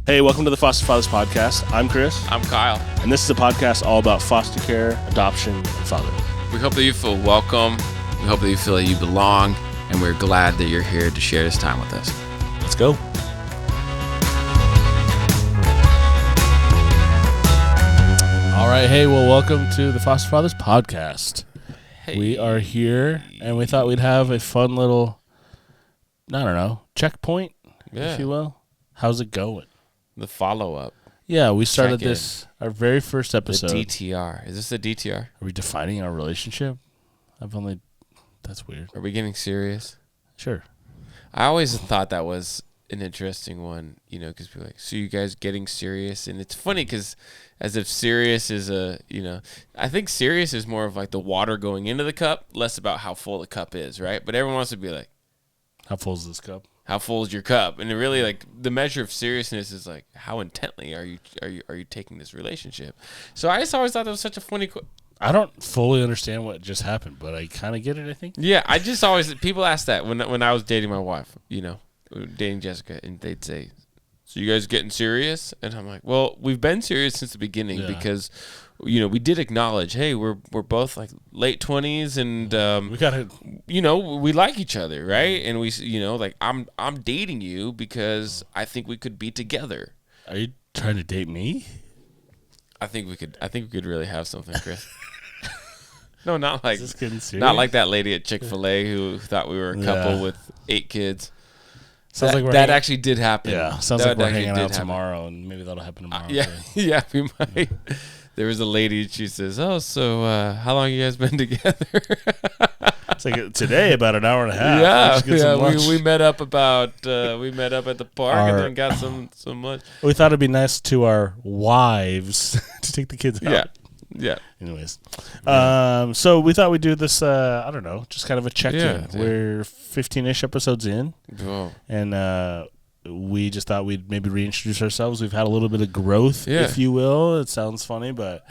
Hey, welcome to the Foster Fathers Podcast. I'm Chris. I'm Kyle. And this is a podcast all about foster care, adoption, and fatherhood. We hope that you feel welcome. We hope that you feel that you belong. And we're glad that you're here to share this time with us. Let's go. All right. Hey, well, welcome to the Foster Fathers Podcast. Hey. We are here, and we thought we'd have a fun little, checkpoint, if you will. How's it going? The follow-up. Yeah, we started this, our very first episode. The DTR. Is this the DTR? Are we defining our relationship? That's weird. Are we getting serious? Sure. I always thought that was an interesting one, because people are like, so you guys getting serious? And it's funny because as if serious is I think serious is more of like the water going into the cup, less about how full the cup is, right? But everyone wants to be like, how full is this cup? How full is your cup? And it really, like, the measure of seriousness is like, how intently are you taking this relationship? So I just always thought that was such a funny. I don't fully understand what just happened, but I kind of get it. I think. Yeah, I just always people ask that when I was dating my wife, dating Jessica, and they'd say, "So you guys getting serious?" And I'm like, "Well, we've been serious since the beginning because." We did acknowledge, hey, we're both like late 20s, and we gotta, we like each other, right? And we, like I'm dating you because I think we could be together. Are you trying to date me? I think we could really have something, Chris. No, not like Is this getting serious? Not like that lady at Chick-fil-A who thought we were a couple with 8 kids. Sounds like that actually did happen. Yeah, sounds like we're hanging out tomorrow, and maybe that'll happen tomorrow. Yeah, we might. There was a lady, and she says, "Oh, so how long you guys been together?" It's like today, about an hour and a half. We met up at the park and then got some lunch. We thought it'd be nice to our wives to take the kids out. Yeah. Anyways, so we thought we'd do this. Just kind of a check-in. Yeah, we're 15-ish episodes in, and we just thought we'd maybe reintroduce ourselves. We've had a little bit of growth, if you will. It sounds funny, but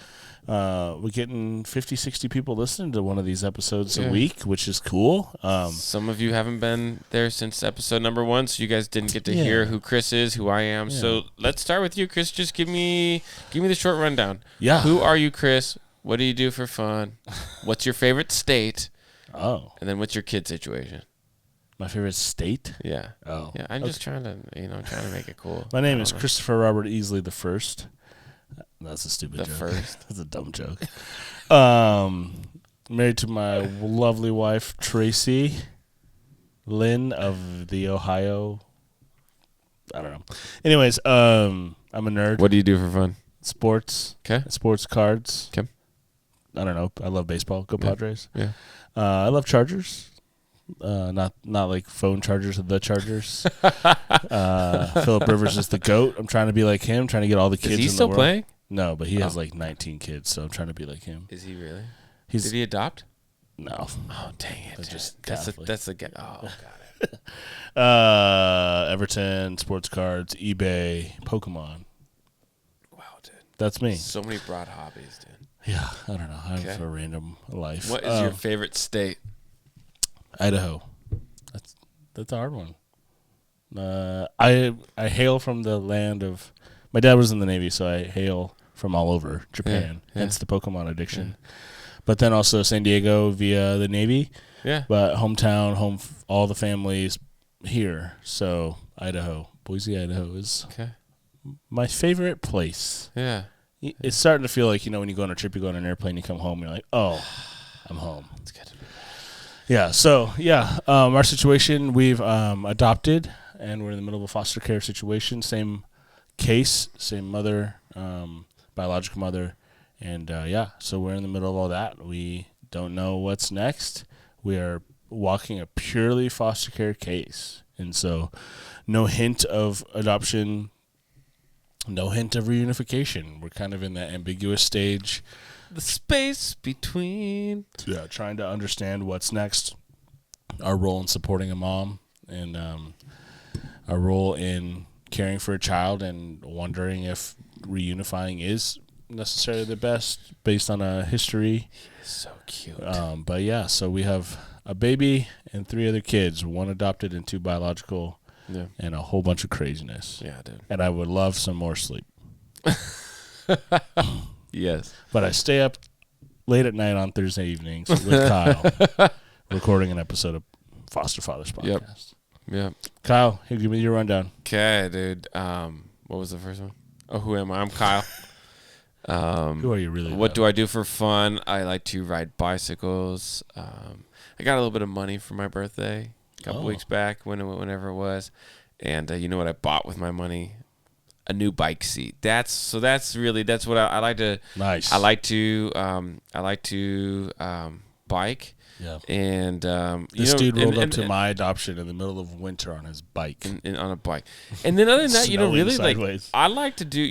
we're getting 50, 60 people listening to one of these episodes a week, which is cool. Some of you haven't been there since episode number 1, so you guys didn't get to hear who Chris is, who I am. Yeah. So let's start with you, Chris. Just give me the short rundown. Yeah. Who are you, Chris? What do you do for fun? What's your favorite state? Oh. And then what's your kid situation? My favorite state? Yeah. Oh. Yeah, I'm just trying to make it cool. My name is Christopher Robert Easley the First. That's a stupid joke. The first? That's a dumb joke. Married to my lovely wife, Tracy Lynn of the Ohio. I don't know. Anyways, I'm a nerd. What do you do for fun? Sports. Okay. Sports cards. Okay. I don't know. I love baseball. Go Padres. Yeah. I love Chargers. Not like phone chargers of the Chargers. Philip Rivers is the GOAT. I'm trying to be like him, trying to get all the kids in the world. Is he still playing? No, but he has like 19 kids, so I'm trying to be like him. Is he really? Did he adopt? No. Oh, dang it. That's a get. Oh, got it. Everton, sports cards, eBay, Pokemon. Wow, dude. That's me. So many broad hobbies, dude. Yeah, I don't know. I have a random life. What is your favorite state? Idaho. That's a hard one. I hail from the land of. My dad was in the Navy, so I hail from all over Japan. Hence the Pokemon addiction. Yeah. But then also San Diego via the Navy. Yeah. But hometown, all the families here. So Idaho, Boise, Idaho is my favorite place. Yeah. It's starting to feel like when you go on a trip, you go on an airplane, you come home, you're like, oh, I'm home. It's good. Yeah, so, our situation, we've adopted, and we're in the middle of a foster care situation. Same case, same mother, biological mother, and, so we're in the middle of all that. We don't know what's next. We are walking a purely foster care case, and so no hint of adoption, no hint of reunification. We're kind of in that ambiguous stage. The space between. Yeah, trying to understand what's next. Our role in supporting a mom, and our role in caring for a child, and wondering if reunifying is necessarily the best based on a history. So cute. So we have a baby and 3 other kids, 1 adopted and 2 biological. and a whole bunch of craziness. Yeah, dude. And I would love some more sleep. Yes. But I stay up late at night on Thursday evenings with Kyle, recording an episode of Foster Fathers Podcast. Yep. Kyle, here, give me your rundown. Okay, dude. What was the first one? Oh, who am I? I'm Kyle. Who are you really? What do I do for fun? I like to ride bicycles. I got a little bit of money for my birthday a couple weeks back, whenever it was. And you know what I bought with my money? A new bike seat. That's what I like to. Nice. I like to bike. Yeah. And this dude rolled up to my adoption in the middle of winter on his bike. On a bike. And then other than that, really sideways. like I like to do,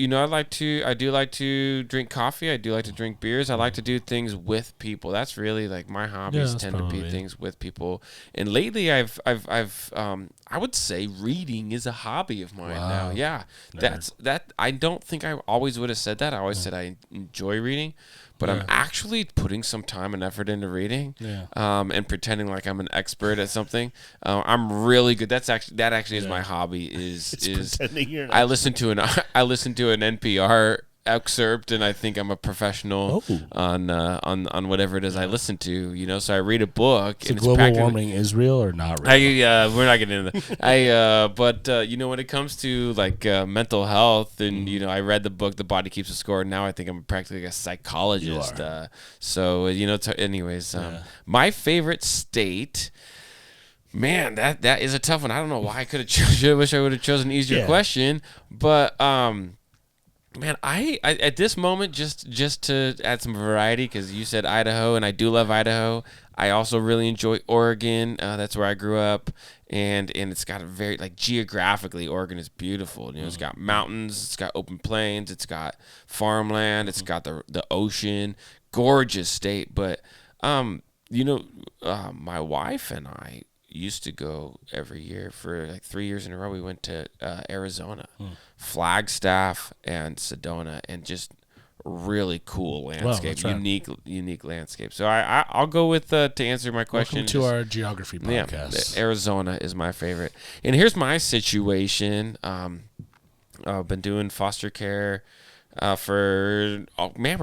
I do like to drink coffee. I do like to drink beers. I like to do things with people. That's really like my hobbies tend to be things with people. And lately I've I would say reading is a hobby of mine now. Yeah. That I don't think I always would have said that. I always said I enjoy reading. But I'm actually putting some time and effort into reading, and pretending like I'm an expert at something. I'm really good. That actually is my hobby. Is pretending you're an I listen to an NPR excerpt, and I think I'm a professional on whatever it is I listen to. So I read a book. So global warming is real or not real? We're not getting into that. But when it comes to like mental health, and I read the book The Body Keeps a Score, and now I think I'm practically a psychologist. Anyways, my favorite state. Man, that is a tough one. I don't know why I could have chosen. I wish I would have chosen an easier question, but man, I at this moment, just to add some variety, because you said Idaho, and I do love Idaho. I also really enjoy Oregon. That's where I grew up, and it's got a very, like, geographically, Oregon is beautiful. It's got mountains, it's got open plains, it's got farmland, it's got the ocean. Gorgeous state, but my wife and I used to go every year for like 3 years in a row. We went to Arizona, Flagstaff and Sedona, and just really cool landscape, unique landscape. So I'll go with to answer my question. Welcome to our geography podcast. Arizona is my favorite. And here's my situation. I've been doing foster care we're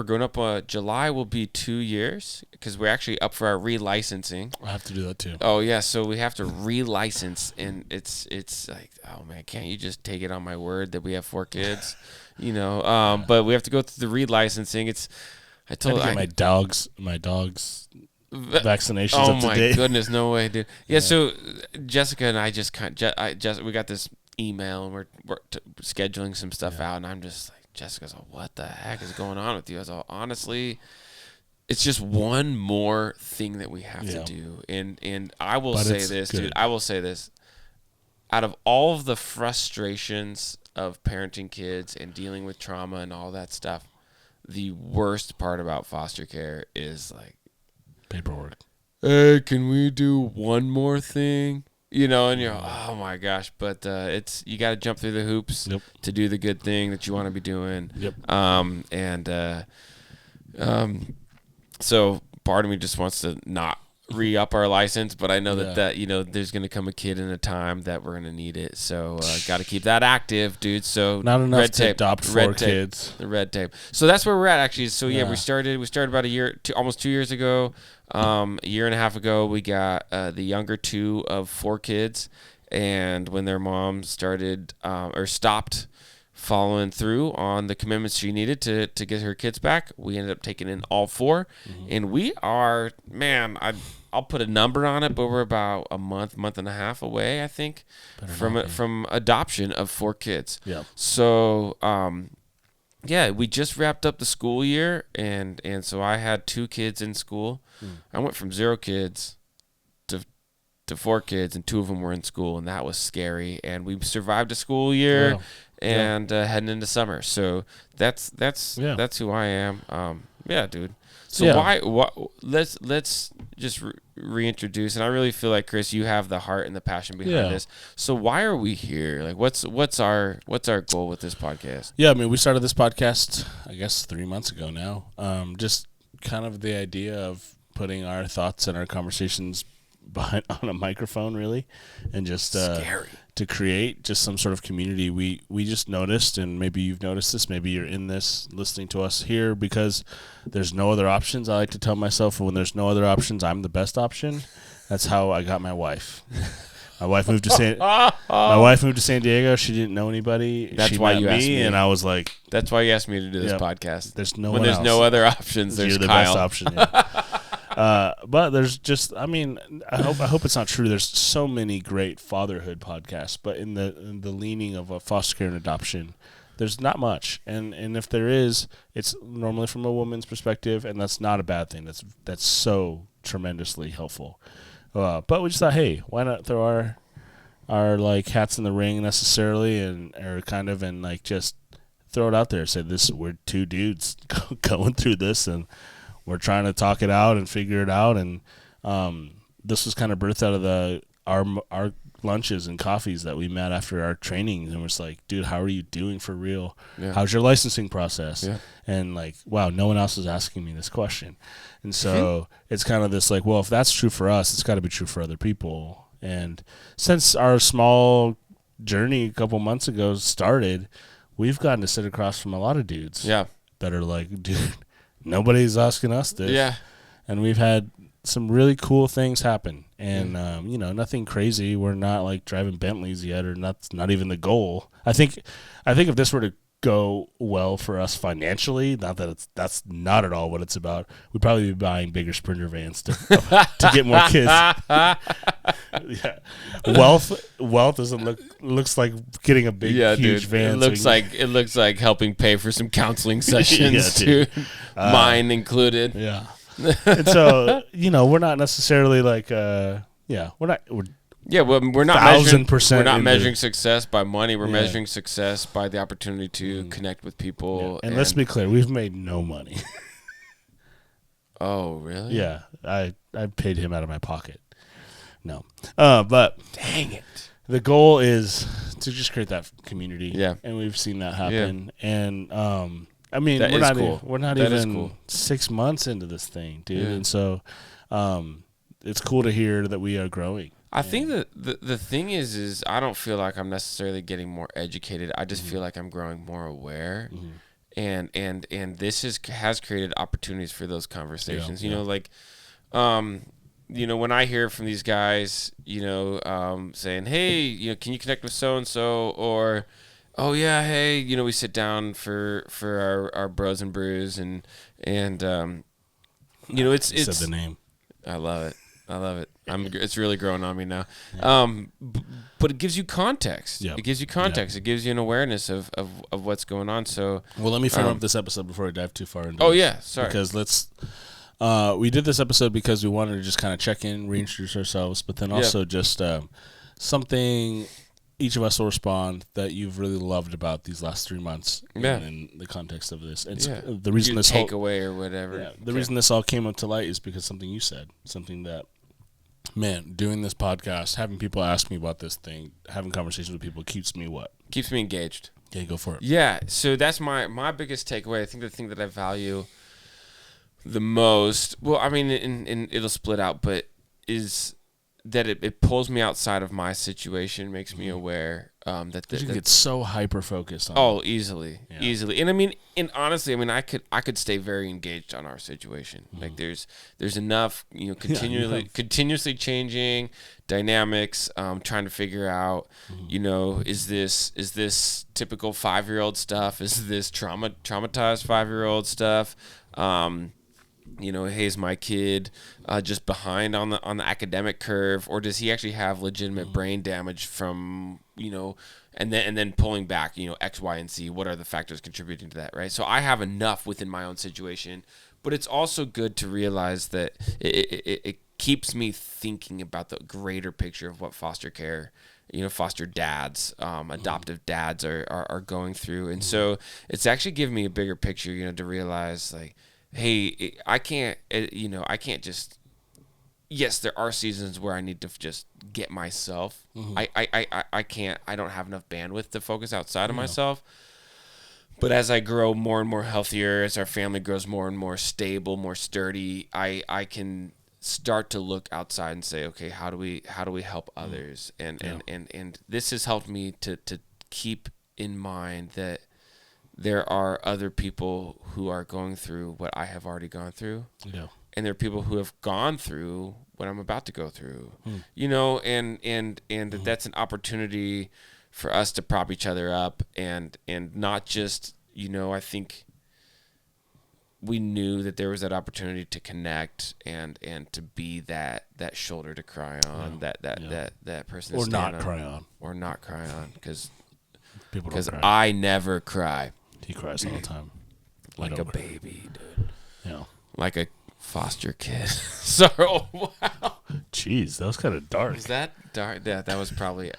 going up. July will be 2 years, because we're actually up for our relicensing. I have to do that too. Oh yeah, so we have to relicense, and it's like, oh man, can't you just take it on my word that we have 4 kids, But we have to go through the relicensing. I told my dogs vaccinations up to date. Oh my goodness, no way, dude. Yeah, so Jessica and I we got this email, and we're scheduling some stuff out, and I'm just like, Jessica's like, what the heck is going on with you? I was like, honestly, it's just one more thing that we have to do. And I will say this, dude. I will say this. Out of all of the frustrations of parenting kids and dealing with trauma and all that stuff, the worst part about foster care is like paperwork. Hey, can we do one more thing? And you're, oh my gosh, but you got to jump through the hoops to do the good thing that you want to be doing. So part of me just wants to not re-up our license, but I know that there's going to come a kid in a time that we're going to need it. So got to keep that active, dude. So not enough to adopt 4 kids. The red tape. So that's where we're at, actually. So we started about almost 2 years ago. A year and a half ago, we got the younger 2 of 4 kids, and when their mom started or stopped following through on the commitments she needed to get her kids back, we ended up taking in all 4, and we are, man, I'll put a number on it, but we're about a month and a half away, I think, from adoption of 4 kids. Yeah. So we just wrapped up the school year, and so I had 2 kids in school. I went from 0 kids to 4 kids, and 2 of them were in school, and that was scary. And we survived a school year, and heading into summer. So that's who I am. Dude. So why let's just reintroduce, and I really feel like, Chris, you have the heart and the passion behind this. So why are we here? Like, what's our goal with this podcast? Yeah, I mean, we started this podcast, I guess, 3 months ago now. Just kind of the idea of putting our thoughts and our conversations behind on a microphone, really, and just Scary. to create just some sort of community. We just noticed, and maybe you've noticed this, maybe you're in this listening to us here because there's no other options. I like to tell myself when there's no other options, I'm the best option. That's how I got my wife. My wife moved to San Diego. She didn't know anybody. That's she why met you asked me. And I was like, that's why you asked me to do this Yep. podcast. there's no when one there's else. no other options, there's You're the Kyle. best option. Yeah. But there's just, I mean, I hope it's not true. There's so many great fatherhood podcasts, but in the leaning of a foster care and adoption, there's not much. And if there is, it's normally from a woman's perspective, and that's not a bad thing. That's so tremendously helpful. But we just thought, hey, why not throw our like hats in the ring necessarily, and like just throw it out there. Say we're two dudes going through this, and we're trying to talk it out and figure it out. And this was kind of birthed out of our lunches and coffees that we met after our training, and was like, dude, how are you doing for real? Yeah. How's your licensing process? Yeah. And like, wow, no one else is asking me this question. And so it's kind of this like, well, if that's true for us, it's got to be true for other people. And since our small journey a couple months ago started, we've gotten to sit across from a lot of dudes that are like, dude, nobody's asking us this. Yeah. And we've had some really cool things happen. And, nothing crazy. We're not like driving Bentleys yet, or not even the goal. I think if this were to go well for us financially, not that that's not at all what it's about, we'd probably be buying bigger Sprinter vans to get more kids. Yeah. Wealth looks like getting a big huge van. It looks like helping pay for some counseling sessions too. Mine included. Yeah. And so, we're not necessarily like we're not 1,000%. We're not into measuring success by money. We're measuring success by the opportunity to connect with people. Yeah. And let's be clear, we've made no money. Oh, really? Yeah. I paid him out of my pocket. No. But dang it. The goal is to just create that community. Yeah. And we've seen that happen. Yeah. And we're not that even 6 months into this thing, dude. Yeah. And so it's cool to hear that we are growing. I think that the thing is I don't feel like I'm necessarily getting more educated. I just feel like I'm growing more aware. And this has created opportunities for those conversations. When I hear from these guys, saying, hey, can you connect with so-and-so, or, oh yeah, hey, we sit down for our bros and brews, and it's said the name. I love it. It's really growing on me now. Yeah. But it gives you context. Yep. It gives you context. Yep. It gives you an awareness of what's going on. So, well, let me frame up this episode before I dive too far into this. Yeah, sorry. Because we did this episode because we wanted to just kind of check in, reintroduce ourselves, but then also just something each of us will respond that you've really loved about these last 3 months in the context of this. It's the reason this takeaway or whatever. Yeah, the reason this all came up to light is because something you said, something that, man, doing this podcast, having people ask me about this thing, having conversations with people keeps me what? Keeps me engaged. Yeah, go for it. Yeah, so that's my biggest takeaway. I think the thing that I value the most, well, I mean, and it'll split out, but is that it pulls me outside of my situation, makes me aware that you can get so hyper focused on easily. And I mean, and honestly, I could stay very engaged on our situation. Like there's enough, continuously changing dynamics, trying to figure out, is this typical 5-year-old stuff? Is this traumatized 5-year-old stuff? Hey, is my kid just behind on the academic curve, or does he actually have legitimate brain damage from, and then pulling back, X, Y, and Z, what are the factors contributing to that, right? So I have enough within my own situation, but it's also good to realize that it keeps me thinking about the greater picture of what foster care, foster dads, adoptive dads are going through. And so it's actually given me a bigger picture, to realize like, hey, I can't just, yes, there are seasons where I need to just get myself. I don't have enough bandwidth to focus outside of myself. But as I grow more and more healthier, as our family grows more and more stable, more sturdy, I can start to look outside and say, okay, how do we help others? And this has helped me to keep in mind that there are other people who are going through what I have already gone through. Yeah. And there are people who have gone through what I'm about to go through. You know, and that's an opportunity for us to prop each other up and not just, you know, I think we knew that there was that opportunity to connect and to be that shoulder to cry on, that person to or stand not on, cry on, or not cry on, because cry. I never cry. He cries all the time, like a baby, dude. Yeah, like a foster kid. So wow, jeez, that was kind of dark. Was that dark? Yeah, that was probably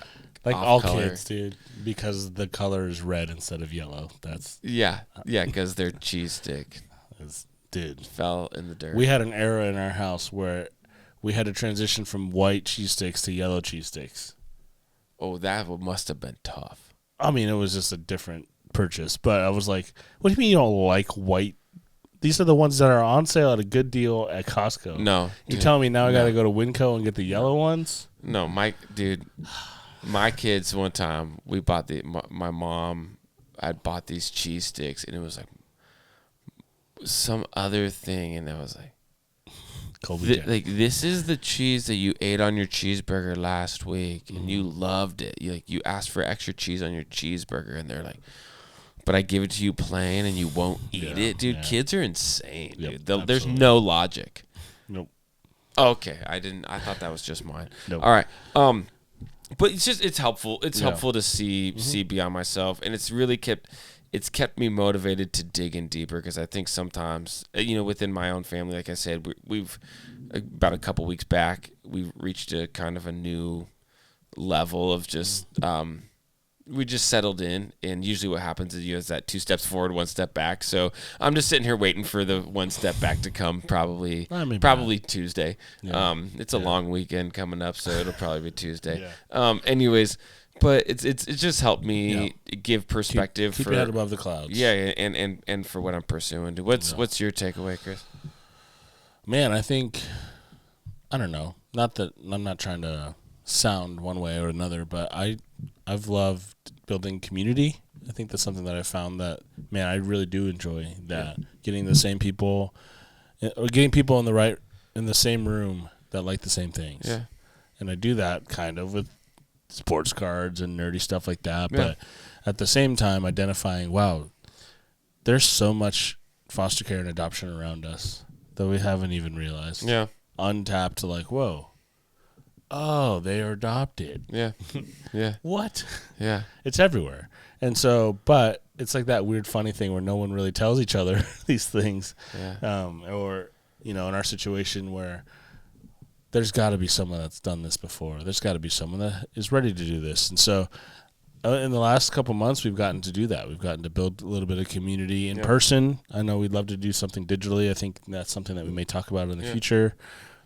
like off all color. kids, dude, because the color is red instead of yellow. That's yeah, because their cheese stick. Dude, fell in the dirt. We had an era in our house where we had to transition from white cheese sticks to yellow cheese sticks. Oh, that must have been tough. I mean, it was just a different purchase, but I was like, what do you mean you don't like white? These are the ones that are on sale at a good deal at Costco. No. You're telling me now I got to go to Winco and get the yellow ones? No, my kids one time, we bought my mom had bought these cheese sticks, and it was like some other thing, and I was like, this is the cheese that you ate on your cheeseburger last week, and you loved it. You asked for extra cheese on your cheeseburger, and they're like, but I give it to you plain, and you won't eat it, dude. Yeah. Kids are insane, dude. There's no logic. Nope. Okay, I thought that was just mine. Nope. All right. But it's helpful. It's helpful to see beyond myself, and it's kept me motivated to dig in deeper, because I think sometimes, you know, within my own family, like I said, we've about a couple weeks back, we've reached a kind of a new level of just we just settled in, and usually what happens is you have that 2 steps forward, 1 step back. So I'm just sitting here waiting for the 1 step back to come, probably Tuesday. Yeah. It's a long weekend coming up, so it'll probably be Tuesday. Yeah. Anyways. But it's just helped me give perspective. Keep your head above the clouds. Yeah, and for what I'm pursuing. What's your takeaway, Chris? Man, I think, I don't know. Not that I'm not trying to sound one way or another, but I've loved building community. I think that's something that I found that, man, I really do enjoy that. Yeah. Getting the same people, or getting people in the same room that like the same things. Yeah. And I do that kind of with sports cards and nerdy stuff like that, but at the same time identifying, wow, there's so much foster care and adoption around us that we haven't even realized. Yeah. Untapped, like, whoa, oh, they are adopted. Yeah. Yeah. What? Yeah. It's everywhere. And so, but it's like that weird funny thing where no one really tells each other these things. Yeah. Or, you know, in our situation where there's got to be someone that's done this before. There's got to be someone that is ready to do this. And so in the last couple months, we've gotten to do that. We've gotten to build a little bit of community in person. I know we'd love to do something digitally. I think that's something that we may talk about in the future.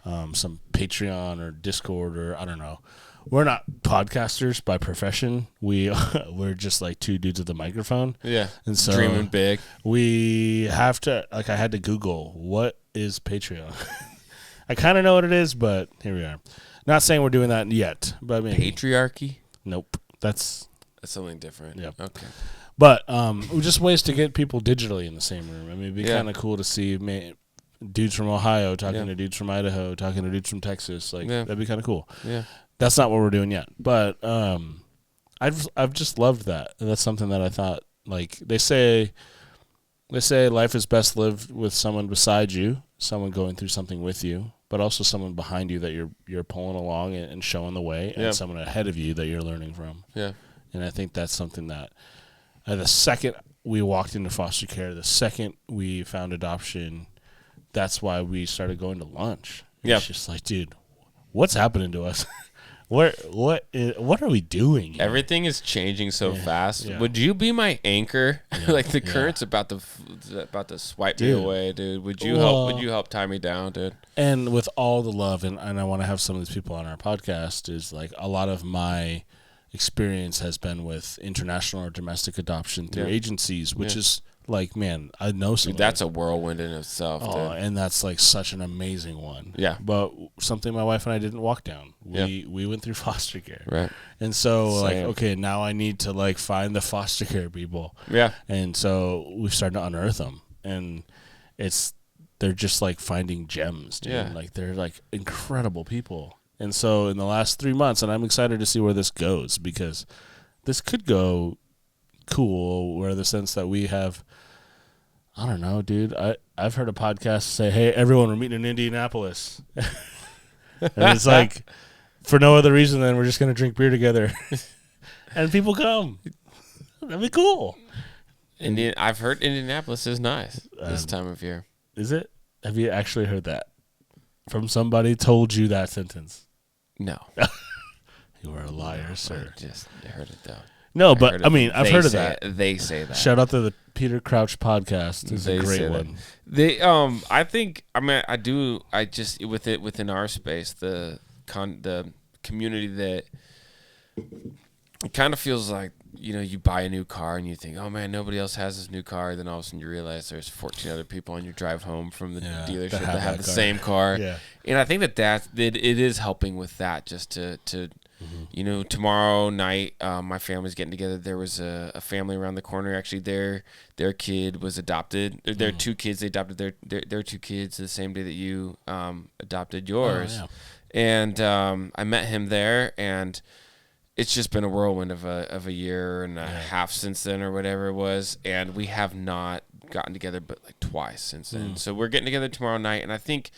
Some Patreon or Discord, or I don't know. We're not podcasters by profession. We're just like 2 dudes with a microphone. Yeah. And so dreaming big. We have to, like, I had to Google, what is Patreon? I kind of know what it is, but here we are. Not saying we're doing that yet, but maybe. Patriarchy? Nope. That's something different. Yeah. Okay. But just ways to get people digitally in the same room. I mean, it'd be kind of cool to see dudes from Ohio talking to dudes from Idaho, talking to dudes from Texas. Like that'd be kind of cool. Yeah. That's not what we're doing yet, but I've just loved that. And that's something that I thought, like, they say life is best lived with someone beside you, someone going through something with you, but also someone behind you that you're pulling along and showing the way, and someone ahead of you that you're learning from. Yeah. And I think that's something that the second we walked into foster care, the second we found adoption, that's why we started going to lunch. Yeah. It's just like, dude, what's happening to us? What are we doing here? Everything is changing so fast. Yeah. Would you be my anchor? Yeah. Like the current's about to swipe me away, dude. Would you help tie me down, dude? And with all the love, and I want to have some of these people on our podcast, is like a lot of my experience has been with international or domestic adoption through agencies, which is like, man, I know Dude, somebody. that's a whirlwind in itself. Oh, Dude. and that's like such an amazing one. Yeah. But something my wife and I didn't walk down. We went through foster care. Right. And so like, Same. okay, now I need to like find the foster care people. Yeah. And so we've started to unearth them, and they're just like finding gems, dude. Yeah. Like they're like incredible people. And so in the last 3 months, and I'm excited to see where this goes, because this could go cool, where the sense that we have, I don't know, dude. I've heard a podcast say, "Hey, everyone, we're meeting in Indianapolis," and it's like for no other reason than we're just gonna drink beer together, and people come. That'd be cool. I've heard Indianapolis is nice this time of year. Is it? Have you actually heard that from somebody? Told you that sentence? No. You are a liar, sir. I just heard it though. No, but I mean, I've heard of that. They say that. Shout out to the Peter Crouch podcast. It's a great one. They I think I just within our space, the community, that it kind of feels like, you know, you buy a new car and you think, oh man, nobody else has this new car. Then all of a sudden you realize there's 14 other people on your drive home from the dealership that have the same car. Yeah. And I think that it is helping with that, just to you know, tomorrow night, my family's getting together. There was a family around the corner. Actually, their kid was adopted. Their two kids, they adopted their two kids the same day that you adopted yours. Oh, yeah. And I met him there, and it's just been a whirlwind of a year and a half since then, or whatever it was. And we have not gotten together but like twice since then. So we're getting together tomorrow night, and I think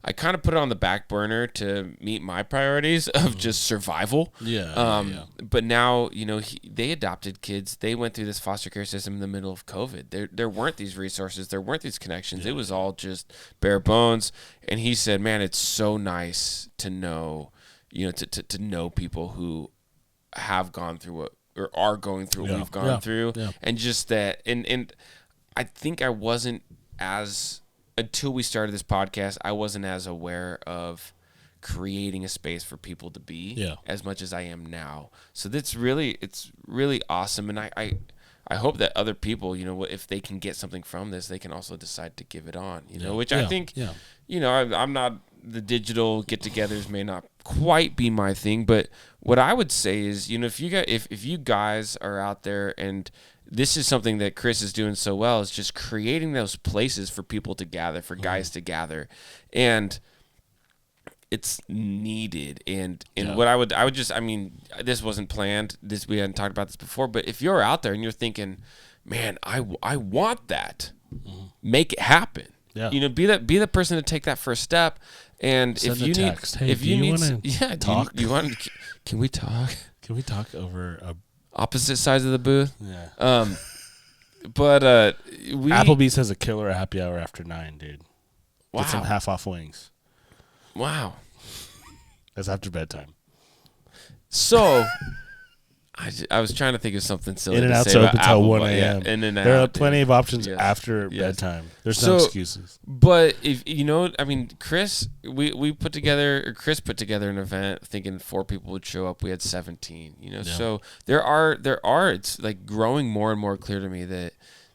I kind of put it on the back burner to meet my priorities of just survival. Yeah. But now, you know, they adopted kids. They went through this foster care system in the middle of COVID. There weren't these resources. There weren't these connections. It was all just bare bones. And he said, man, it's so nice to know, you know, to know people who have gone through what, or are going through what we've gone through. Yeah. And just that, and I think I wasn't as... Until we started this podcast, I wasn't as aware of creating a space for people to be as much as I am now. So it's really awesome. And I hope that other people, you know, if they can get something from this, they can also decide to give it on, you know, which I think, you know, I'm not, the digital get-togethers may not quite be my thing, but what I would say is, you know, if you guys are out there, and this is something that Chris is doing so well, is just creating those places for people to gather, for guys to gather. And it's needed. And what I would just, I mean, this wasn't planned. We hadn't talked about this before, but if you're out there and you're thinking, man, I want that, make it happen. Yeah. You know, be the person to take that first step. And send if you need, hey, if you need, talk, you want, can we talk? Can we talk over a opposite sides of the booth? Yeah. But Applebee's has a killer happy hour after 9, dude. Wow. Get some half-off wings. Wow. That's after bedtime. So, I was trying to think of something silly. In-N-Out's open until 1 a.m. Yeah, In-N-Out, there are plenty of options after bedtime. There's no excuses. But if you know, I mean, Chris put together an event thinking 4 people would show up. We had 17. You know, so there are. It's like growing more and more clear to me that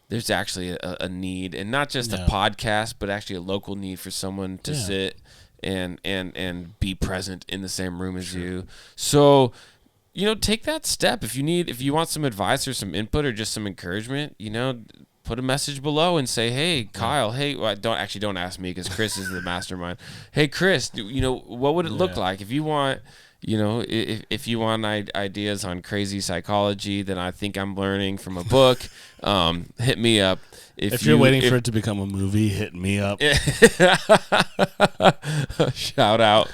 there's actually a need, and not just a podcast, but actually a local need for someone to sit and be present in the same room as you. So, you know, take that step. If you want some advice or some input or just some encouragement, you know, put a message below and say, hey, Kyle, hey, well, don't ask me, because Chris is the mastermind. Hey, Chris, you know, what would it look like if you want, you know, if you want ideas on crazy psychology that I think I'm learning from a book, hit me up. If you're waiting for it to become a movie, hit me up. Shout out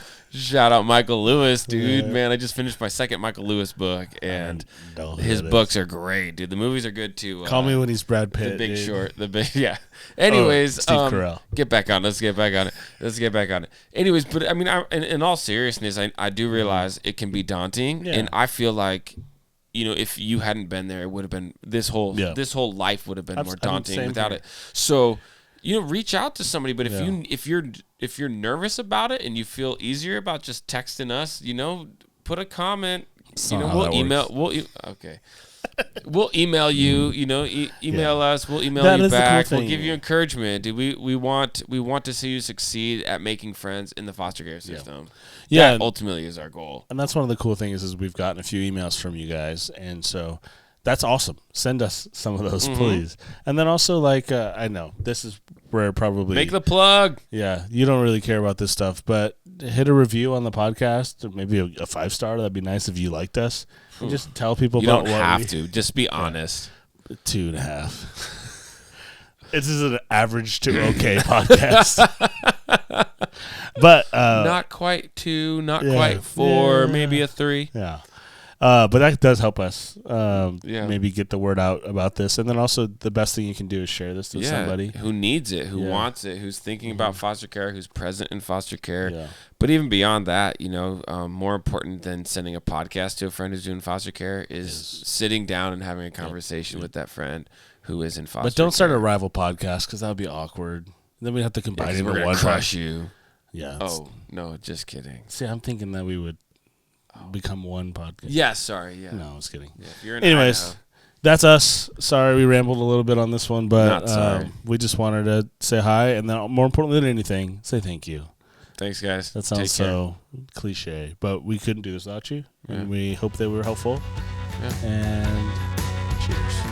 Michael Lewis, dude. Yeah. Man, I just finished my second Michael Lewis book, and his books are great, dude. The movies are good too. Call me when he's Brad Pitt. The Big Short. Anyways, Steve Carell. Get back on. Let's get back on it. Anyways, but I mean, in all seriousness, I do realize it can be daunting, and I feel like, you know, if you hadn't been there, it would have been this whole life would have been more daunting without it. So, you know, reach out to somebody. But if you're nervous about it and you feel easier about just texting us, you know, put a comment, we'll email. Okay. We'll email you. Email us. We'll email you back. We'll give you encouragement. We want to see you succeed at making friends in the foster care system. Yeah, that ultimately is our goal. And that's one of the cool things is we've gotten a few emails from you guys, and so that's awesome. Send us some of those, please. And then also, I know this is where probably make the plug. Yeah, you don't really care about this stuff, but hit a review on the podcast, maybe a 5-star. That'd be nice if you liked us. And just tell people you about don't have to. Just be honest. 2.5. This is an average to okay podcast. But not quite 2, not quite 4, maybe a 3. Yeah. But that does help us maybe get the word out about this. And then also the best thing you can do is share this with somebody who needs it, who wants it, who's thinking about foster care, who's present in foster care. Yeah. But even beyond that, more important than sending a podcast to a friend who's doing foster care is sitting down and having a conversation with that friend who is in foster care. But don't start a rival podcast because that would be awkward. Then we'd have to combine it into one. Crush you. Yeah. Oh, no, just kidding. See, I'm thinking that we would become one podcast. Yeah, sorry. Yeah. No, I was kidding. Yeah, if you're in Anyways, Idaho. That's us. Sorry we rambled a little bit on this one, but Not sorry. We just wanted to say hi, and then more importantly than anything, say thank you. Thanks, guys. That sounds so cliche, but we couldn't do this without you, and we hope that we were helpful. Yeah. And cheers.